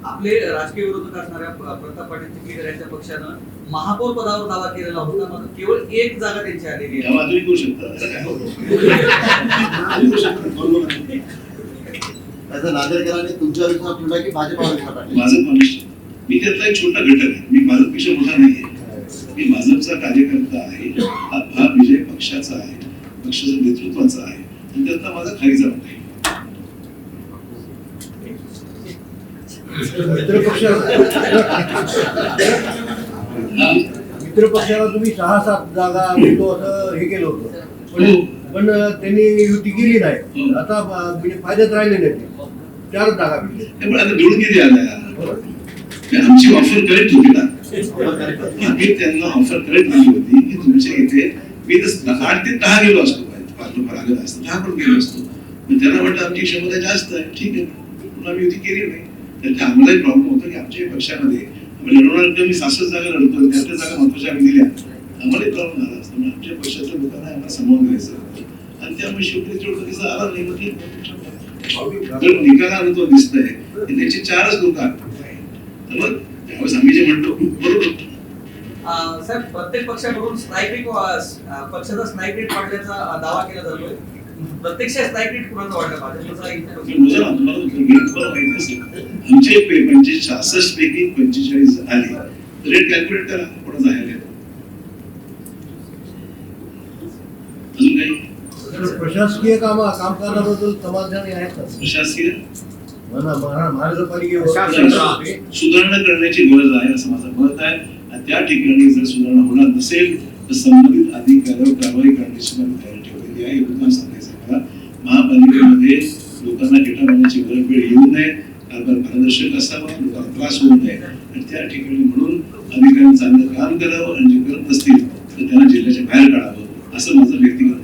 आपले राजकीय विरोधक असणाऱ्या प्रताप पाटील चिखलीकर यांच्या पक्षानं महापौर पदावर दावा केलेला होता, मात्र केवळ एक जागा त्यांची आलेली आहे. अजूनही करू त्याचा नांदेडकरांनी तुमच्यावर विश्वास ठेवला की भाजपवर विश्वास टाकला? माझं मनुष्य मी त्यातला एक छोटा घटक आहे. मी भाजपपेक्षा मोठा नाहीये. मी भाजपचा कार्यकर्ता आहे. हा विजय पक्षाचा आहे, पक्षाच्या नेतृत्वाचा आहे आणि त्यातला माझा खालीचा भाग आहे. मित्र पक्षाला तुम्ही 6-7 जागा मिळतो असं हे केलं होतं, पण त्यांनी युती केली नाही. आता फायद्यात राहिले नाही, 4 जागा मिळते. पण आता निवडून किती आल्या? आमची ऑफर करेक्ट होती ना. आम्ही त्यांना ऑफर करेक्ट दिली होती की तुमच्या इथे मी 8 ते 10 गेलो असतो, फार आलं असतं 10 पण गेलो असतो. त्यांना म्हटलं आमची क्षमता जास्त आहे, ठीक आहे, पुन्हा मी युती केली नाही. त्यांच्या आम्हालाही प्रॉब्लेम होता की आमच्या पक्षामध्ये आम्ही लढवणार, मी 66 जागा लढतो, 33 जागा महत्वाच्या आम्ही दिल्या, आम्हालाही प्रॉब्लेम झाला असतो. आमच्या पक्षाच्या लोकांना आम्हाला समोर घ्यायचं आणि त्यामुळे शेवटी तिचा आला नाही. म्हटलं निकाला अनुभव दिसतंय की त्याचे 4च लोक तर मग त्यावेळेस आम्ही जे म्हणतो बरोबर. साहेब, प्रत्येक पक्षाकडून स्ट्राईक रेट पक्षाचा स्ट्राईक रेट वाढल्याचा दावा केला जातोय. प्रत्यक्ष स्ट्राईक रेट कुणाचा वाढला? आमचे 65 पैकी 45 आले. रेट कॅल्क्युलेट करा कोणाचा आहे. अजून काही प्रशासकीय कामकाजाबद्दल समाधानी आहेत का? प्रशासकीय महानगरपालिकेवर सुधारणा करण्याची गरज आहे असं माझं मत आहे. आणि त्या ठिकाणी जर सुधारणा होणार नसेल तर संबंधित अधिकाऱ्यावर कारवाई करण्याची मला तयारी ठेवलेली आहे. लोकांना सांगायचं मला महापालिकेमध्ये लोकांना किटामारण्याची वेळ येऊ नये, कारभार पारदर्शक असावा, लोकांना त्रास होऊ नये आणि त्या ठिकाणी म्हणून अधिकाऱ्यांनी चांगलं काम करावं आणि जे करत नसतील तर त्यांना जिल्ह्याच्या बाहेर काढावं असं माझं व्यक्तिगत